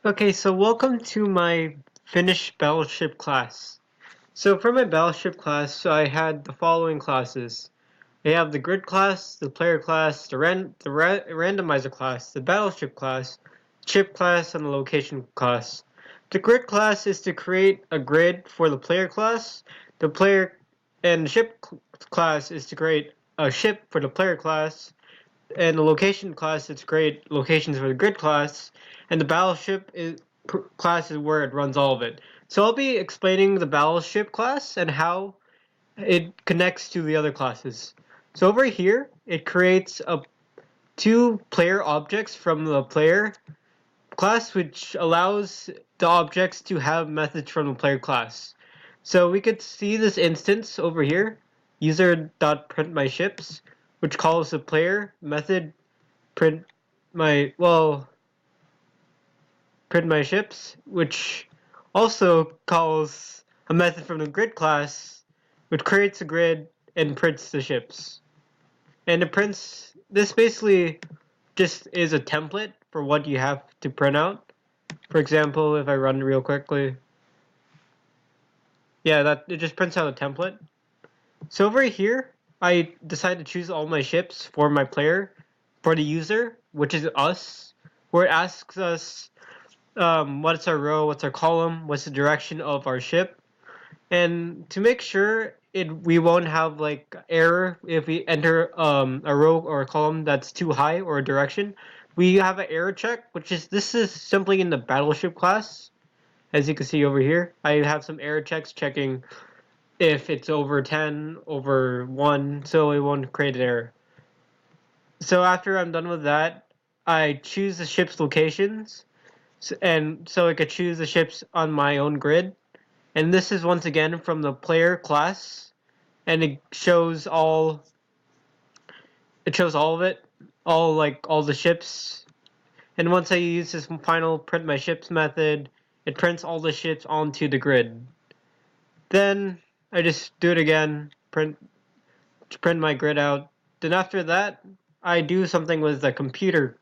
Okay, so welcome to my finished Battleship class. So for my Battleship class, I had the following classes. I have the Grid class, the Player class, the Randomizer class, the Battleship class, Ship class, and the Location class. The Grid class is to create a grid for the Player class. The Player and Ship class is to create a ship for the Player class, and the location class is create locations for the grid class, and the battleship class is where it runs all of it. So I'll be explaining the battleship class and how it connects to the other classes. So over here, it creates two player objects from the player class, which allows the objects to have methods from the player class. So we could see this instance over here, user.printMyShips, which calls the player method print my well print my ships, which also calls a method from the grid class, which creates a grid and prints the ships. And it prints this basically just is a template for what you have to print out. For example, if I run real quickly, yeah, that it just prints out a template. So over here, I decide to choose all my ships for my player, for the user, which is us, where it asks us what's our row, what's our column, what's the direction of our ship, and to make sure we won't have like error if we enter a row or a column that's too high or a direction. We have an error check, which is this is simply in the battleship class. As you can see over here, I have some error checks checking if it's over 10, over 1, so it won't create an error. So after I'm done with that, I choose the ship's locations, and so I could choose the ships on my own grid. And this is once again from the player class, and it shows all of it, all the ships. And once I use this final print my ships method, it prints all the ships onto the grid. Then I just do it again, print my grid out. Then after that, I do something with the computer.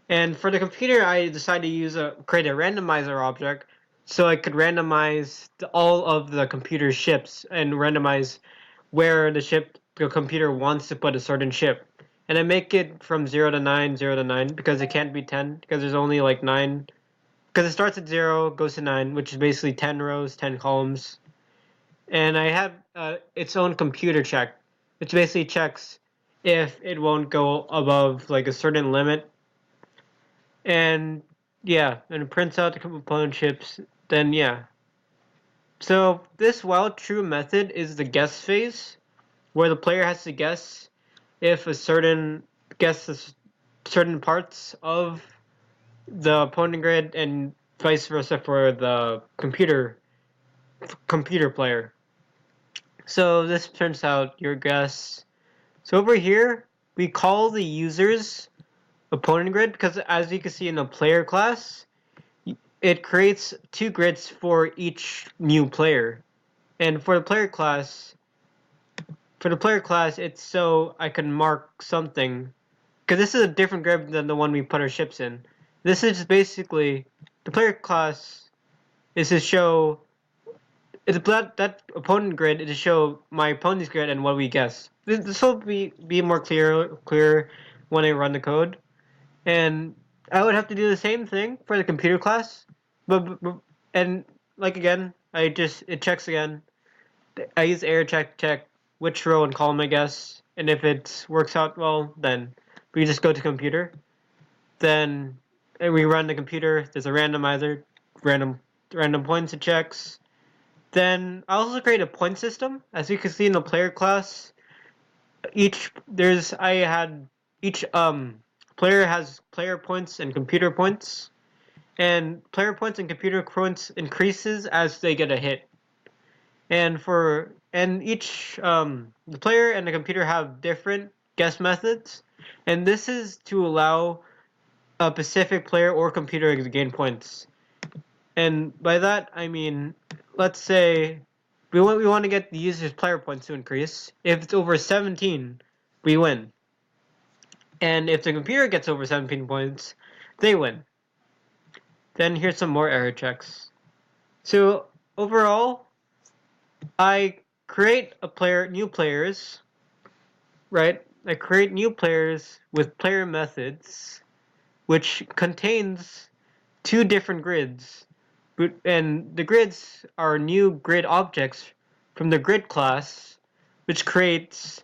And for the computer, I decided to create a randomizer object so I could randomize all of the computer ships and randomize where the computer wants to put a certain ship. And I make it from 0 to 9, 0 to 9, because it can't be 10, because there's only like 9. Because it starts at 0, goes to 9, which is basically 10 rows, 10 columns. And I have its own computer check, which basically checks if it won't go above like a certain limit. And yeah, and it prints out the component chips. Then yeah. So this while true method is the guess phase, where the player has to guess if certain parts of the opponent grid, and vice versa for the computer player. So this turns out your guess. So over here we call the user's opponent grid because, as you can see in the player class, it creates two grids for each new player. And for the player class, it's so I can mark something, because this is a different grid than the one we put our ships in. This is basically the player class is to show that opponent grid is to show my opponent's grid and what we guess. This will be more clear when I run the code. And I would have to do the same thing for the computer class, and like again, it checks again. I use error check which row and column I guess, and if it works out well, then we just go to computer. Then we run the computer. There's a randomizer, random points it checks. Then I also create a point system, as you can see in the player class. Each player has player points and computer points, and player points and computer points increases as they get a hit. And each the player and the computer have different guess methods, and this is to allow a specific player or computer to gain points. And by that I mean, let's say we want to get the user's player points to increase. If it's over 17, we win. And if the computer gets over 17 points, they win. Then here's some more error checks. So overall, I create new players, right? I create new players with player methods, which contains two different grids. And the grids are new grid objects from the grid class, which creates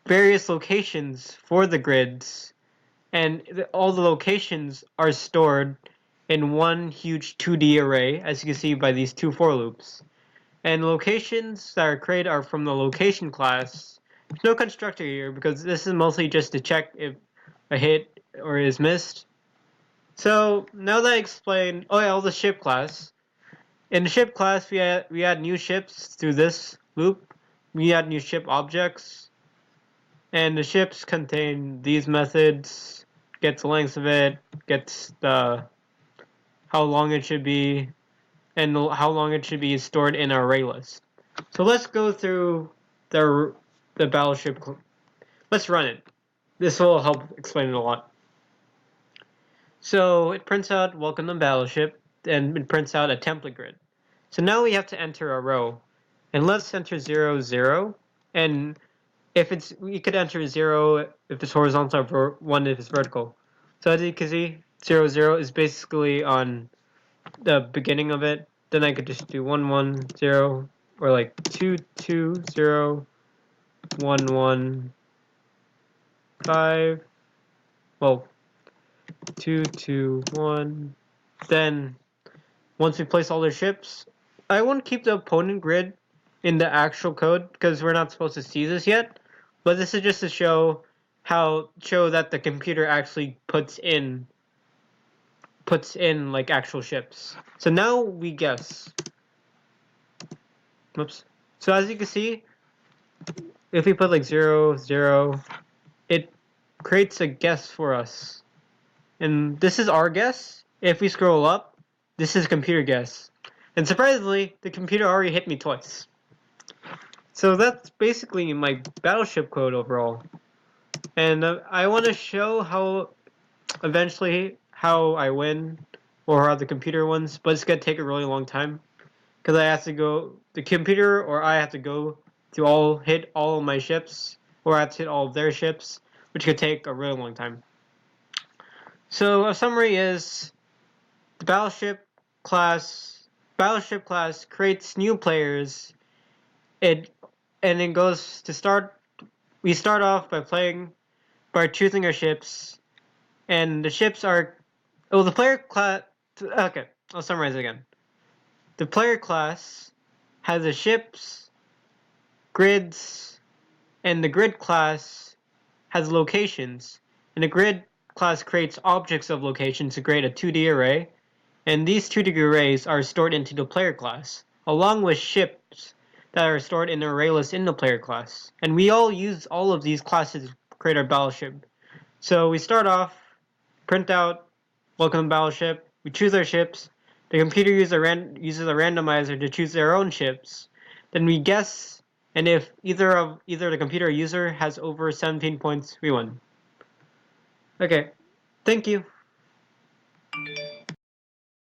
various locations for the grids, and all the locations are stored in one huge 2D array, as you can see by these two for loops. And locations that are created are from the location class. There's no constructor here because this is mostly just to check if a hit or is missed. So now that I explained, oh yeah, all the ship class. In the ship class, we add new ships through this loop. We add new ship objects, and the ships contain these methods. Gets the length of it, gets the how long it should be, and how long it should be stored in our array list. So let's go through the battleship. Let's run it. This will help explain it a lot. So it prints out welcome to Battleship, and it prints out a template grid. So now we have to enter a row, and let's enter 0, 0, and if it's we could enter 0 if it's horizontal or 1 if it's vertical. So as you can see, 0, 0 is basically on the beginning of it. Then I could just do 1, 1, 0, or like 2, 2, 0, 1, 1, 5. Well, 2, 2, 1. Then once we place all the ships, I won't keep the opponent grid in the actual code because we're not supposed to see this yet. But this is just to show that the computer actually puts in like actual ships. So now we guess. Oops. So as you can see, if we put like 0, 0, it creates a guess for us. And this is our guess. If we scroll up, this is computer guess. And surprisingly, the computer already hit me twice. So that's basically my Battleship code overall. And I want to show how eventually how I win or how the computer wins, but it's going to take a really long time because I have to go, the computer or I have to go to hit all of my ships, or I have to hit all of their ships, which could take a really long time. So a summary is the Battleship class creates new players. It goes to start. We start off by choosing our ships, and the ships are. Oh, the player class. Okay, I'll summarize it again. The player class has the ships, grids, and the grid class has locations, and the grid class creates objects of locations to create a 2D array, and these 2D arrays are stored into the player class, along with ships that are stored in the array list in the player class. And we all use all of these classes to create our battleship. So we start off, print out, welcome to Battleship, we choose our ships, the computer uses a randomizer to choose their own ships, then we guess, and if either the computer or user has over 17 points, we win. Okay, thank you.